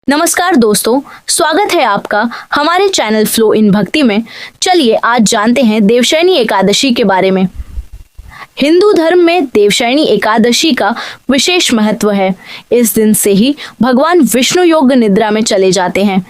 नमस्कार दोस्तों, स्वागत है आपका हमारे चैनल फ्लो इन भक्ति में। चलिए आज जानते हैं देवशयनी एकादशी के बारे में। हिंदू धर्म में देवशयनी एकादशी का विशेष महत्व है। इस दिन से ही भगवान विष्णु योग निद्रा में चले जाते हैं।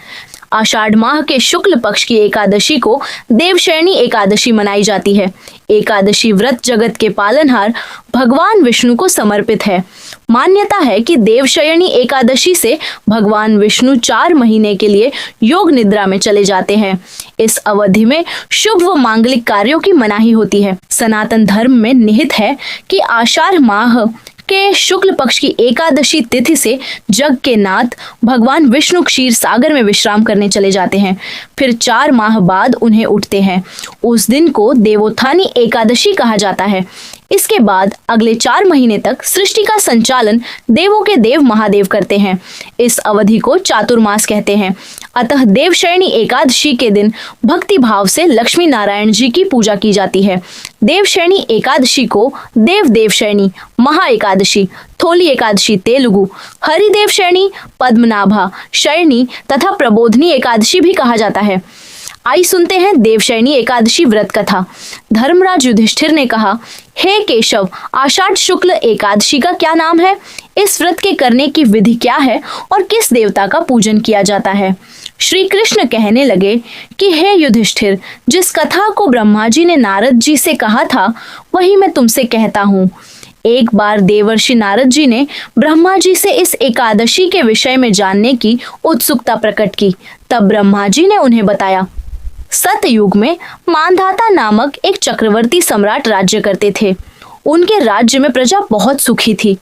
आषाढ़ माह के शुक्ल पक्ष की एकादशी को देवशयनी एकादशी मनाई जाती है। एकादशी व्रत जगत के पालनहार भगवान विष्णु को समर्पित है। मान्यता है कि देवशयनी एकादशी से भगवान विष्णु 4 महीने के लिए योग निद्रा में चले जाते हैं। इस अवधि में शुभ व मांगलिक कार्यों की मनाही होती है। सनातन धर्म में निहित है कि आषाढ़ माह के शुक्ल पक्ष की एकादशी तिथि से जग के नाथ भगवान विष्णु क्षीर सागर में विश्राम करने चले जाते हैं। फिर 4 माह बाद उन्हें उठते हैं। उस दिन को देवोत्थानी एकादशी कहा जाता है। इसके बाद अगले 4 महीने तक सृष्टि का संचालन देवों के देव महादेव करते हैं। इस अवधि को चातुर्मास कहते हैं। अतः देवशयनी एकादशी के दिन भक्ति भाव से लक्ष्मी नारायण जी की पूजा की जाती है। देवशयनी एकादशी को देव देवशयनी, महा एकादशी, थोली एकादशी तेलुगु, हरिदेव शयनी, पद्मनाभा शयनी तथा प्रबोधनी एकादशी भी कहा जाता है। आई सुनते हैं देवशयनी एकादशी व्रत कथा। धर्मराज युधिष्ठिर ने कहा, हे केशव, आषाढ़ शुक्ल एकादशी का क्या नाम है? इस व्रत के करने की विधि क्या है और किस देवता का पूजन किया जाता है? श्री कृष्ण कहने लगे कि हे युधिष्ठिर, जिस कथा को ब्रह्मा जी ने नारद जी से कहा था वही मैं तुमसे कहता हूँ। एक बार देवर्षि नारद जी ने ब्रह्मा जी से इस एकादशी के विषय में जानने की उत्सुकता प्रकट की। तब ब्रह्मा जी ने उन्हें बताया। सतयुग में मांधाता नामक एक चक्रवर्ती सम्राट राज्य करते थे। उनके राज्य में प्रजा बहुत सुखी थी,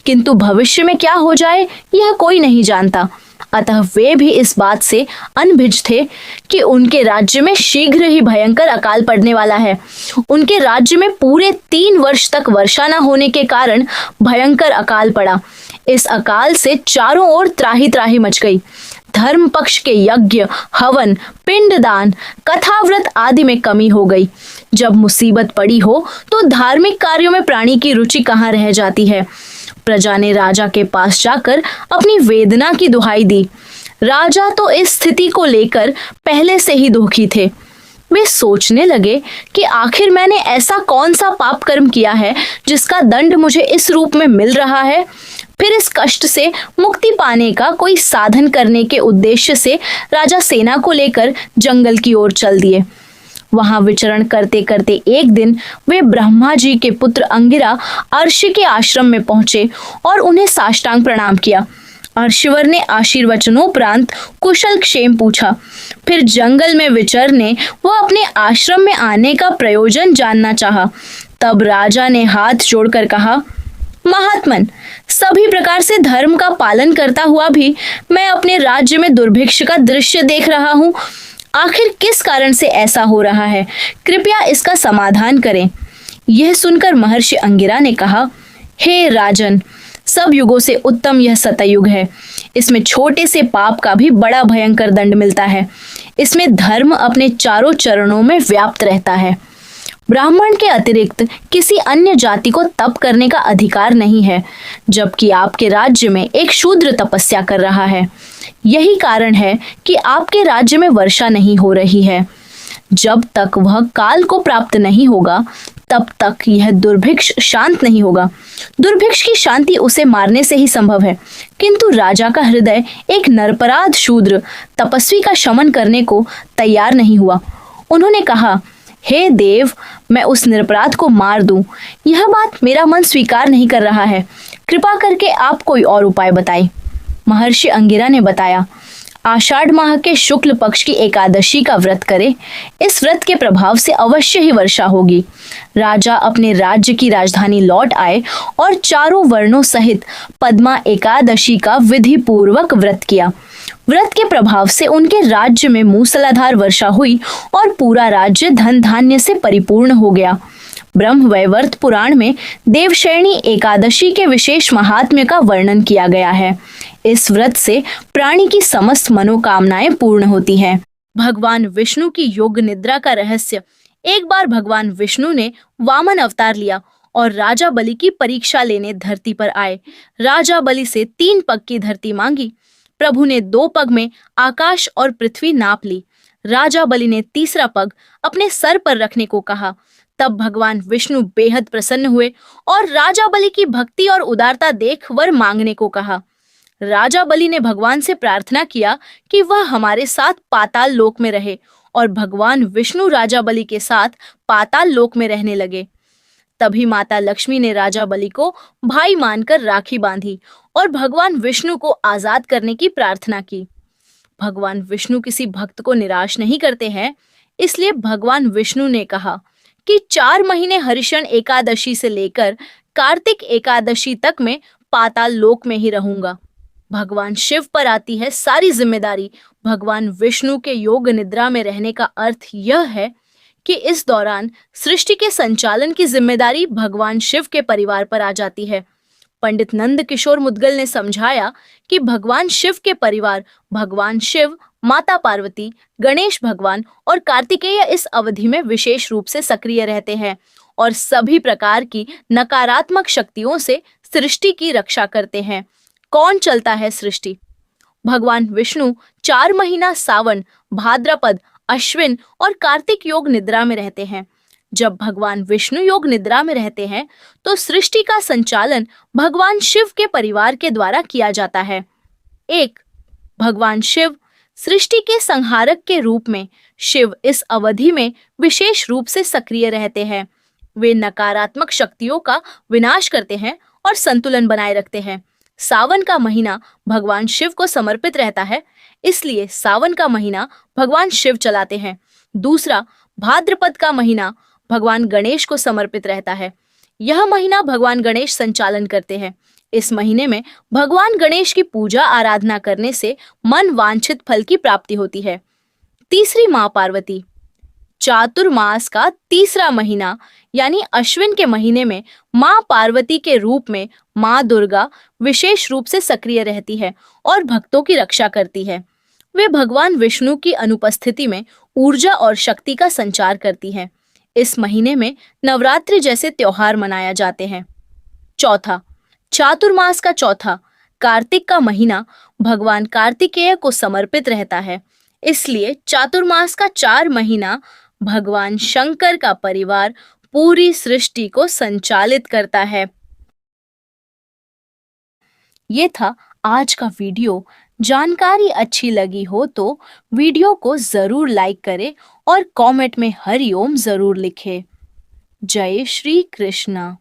किंतु भविष्य में क्या हो जाए यह कोई नहीं जानता। अतः वे भी इस बात से अनभिज थे कि उनके राज्य में शीघ्र ही भयंकर अकाल पड़ने वाला है। उनके राज्य में पूरे 3 वर्ष तक वर्षा न होने के कारण भयंकर अकाल पड़ा। इस अकाल से चारों ओर त्राही त्राही मच गई। धर्म पक्ष के यज्ञ, हवन, पिंडदान, कथाव्रत आदि में कमी हो गई। जब मुसीबत पड़ी हो तो धार्मिक कार्यों में प्राणी की रुचि कहाँ रह जाती है। प्रजा ने राजा के पास जाकर अपनी वेदना की दुहाई दी। राजा तो इस स्थिति को लेकर पहले से ही दुखी थे। वे सोचने लगे कि आखिर मैंने ऐसा कौन सा पाप कर्म किया है जिसका दंड मुझे इस रूप में मिल रहा है। फिर इस कष्ट से मुक्ति पाने का कोई साधन करने के उद्देश्य से राजा सेना को लेकर जंगल की ओर चल दिए। वहां विचरण करते करते एक दिन वे ब्रह्मा जी के पुत्र अंगिरा अर्षि के आश्रम में पहुंचे और उन्हें साष्टांग प्रणाम किया। अर्षिवर ने आशीर्वचनोपरांत कुशल क्षेम पूछा। फिर जंगल में विचरने व अपने आश्रम में आने का प्रयोजन जानना चाहा। तब राजा ने हाथ जोड़कर कहा, महात्मन, सभी प्रकार से धर्म का पालन करता हुआ भी मैं अपने राज्य में दुर्भिक्ष का दृश्य देख रहा हूँ। आखिर किस कारण से ऐसा हो रहा है? कृपया इसका समाधान करें। यह सुनकर महर्षि अंगिरा ने कहा, हे राजन, सब युगों से उत्तम यह सतयुग है। इसमें छोटे से पाप का भी बड़ा भयंकर दंड मिलता है। इसमें धर्म अपने चारों चरणों में व्याप्त रहता है। ब्राह्मण के अतिरिक्त किसी अन्य जाति को तप करने का अधिकार नहीं है, जबकि आपके राज्य में एक शूद्र तपस्या कर रहा है। यही कारण है कि आपके राज्य में वर्षा नहीं हो रही है। जब तक वह काल को प्राप्त नहीं होगा तब तक यह दुर्भिक्ष शांत नहीं होगा। दुर्भिक्ष की शांति उसे मारने से ही संभव है, किंतु राजा का हृदय एक निरपराध शूद्र तपस्वी का शमन करने को तैयार नहीं हुआ। उन्होंने कहा, हे देव, मैं उस निरपराध को मार दूं, यह बात मेरा मन स्वीकार नहीं कर रहा है। कृपा करके आप कोई और उपाय बताएं। महर्षि अंगिरा ने बताया, आषाढ़ माह के शुक्ल पक्ष की एकादशी का व्रत करें। इस व्रत के प्रभाव से अवश्य ही वर्षा होगी। राजा अपने राज्य की राजधानी लौट आए और चारों वर्णों सहित पद्मा एकादशी का विधि पूर्वक व्रत किया। व्रत के प्रभाव से उनके राज्य में मूसलाधार वर्षा हुई और पूरा राज्य धन धान्य से परिपूर्ण हो गया। ब्रह्मवैवर्त पुराण में देवशयनी एकादशी के विशेष महात्म्य का वर्णन किया गया है। इस व्रत से प्राणी की समस्त मनोकामनाएं पूर्ण होती हैं। भगवान विष्णु की योग निद्रा का रहस्य। एक बार भगवान विष्णु ने वामन अवतार लिया और राजा बलि की परीक्षा लेने धरती पर आए। राजा बलि से 3 पग की धरती मांगी। प्रभु ने 2 पग में आकाश और पृथ्वी नाप ली। राजा बलि ने तीसरा पग अपने सर पर रखने को कहा। तब भगवान विष्णु बेहद प्रसन्न हुए और राजा बलि की भक्ति और उदारता देख वर मांगने को कहा। राजा बलि ने भगवान से प्रार्थना किया कि वह हमारे साथ पाताल लोक में रहे, और भगवान विष्णु राजा बलि के साथ पाताल लोक में रहने लगे। तभी माता लक्ष्मी ने राजा बलि को भाई मानकर राखी बांधी और भगवान विष्णु को आजाद करने की प्रार्थना की। भगवान विष्णु किसी भक्त को निराश नहीं करते हैं, इसलिए भगवान विष्णु ने कहा कि 4 महीने हरिशरण एकादशी से लेकर कार्तिक एकादशी तक मैं पाताल लोक में ही रहूंगा। भगवान शिव पर आती है सारी जिम्मेदारी। भगवान विष्णु के योग निद्रा में रहने का अर्थ यह है कि इस दौरान सृष्टि के संचालन की जिम्मेदारी भगवान शिव के परिवार पर आ जाती है। पंडित नंद किशोर मुदगल ने समझाया कि भगवान शिव के परिवार भगवान शिव, माता पार्वती, गणेश भगवान और कार्तिकेय इस अवधि में विशेष रूप से सक्रिय रहते हैं और सभी प्रकार की नकारात्मक शक्तियों से सृष्टि की रक्षा करते हैं। कौन चलता है सृष्टि? भगवान विष्णु 4 महीना सावन, भाद्रपद, अश्विन और कार्तिक योग निद्रा में रहते हैं। जब भगवान विष्णु योग निद्रा में रहते हैं तो सृष्टि का संचालन भगवान शिव के परिवार के द्वारा किया जाता है। 1. भगवान शिव सृष्टि के संहारक के रूप में शिव इस अवधि में विशेष रूप से सक्रिय रहते हैं। वे नकारात्मक शक्तियों का विनाश करते हैं और संतुलन बनाए रखते हैं। सावन का महीना भगवान शिव को समर्पित रहता है, इसलिए सावन का महीना भगवान शिव चलाते हैं। दूसरा, भाद्रपद का महीना भगवान गणेश को समर्पित रहता है। यह महीना भगवान गणेश संचालन करते हैं। इस महीने में भगवान गणेश की पूजा आराधना करने से मन वांछित फल की प्राप्ति होती है। तीसरी, मां पार्वती। चातुर्मास का तीसरा महीना यानी अश्विन के महीने में मां पार्वती के रूप में मां दुर्गा विशेष रूप से सक्रिय रहती है और भक्तों की रक्षा करती है। वे भगवान विष्णु की अनुपस्थिति में ऊर्जा और शक्ति का संचार करती हैं। इस महीने में नवरात्रि जैसे त्योहार मनाया जाते हैं। चौथा, चातुर्मास का चौथा, कार्तिक का महीना भगवान कार्तिकेय को समर्पित रहता है, इसलिए चातुर्मास का 4 महीना भगवान शंकर का परिवार पूरी सृष्टि को संचालित करता है। ये था आज का वीडियो। जानकारी अच्छी लगी हो तो वीडियो को जरूर लाइक करें और कमेंट में हरिओम जरूर लिखें। जय श्री कृष्णा।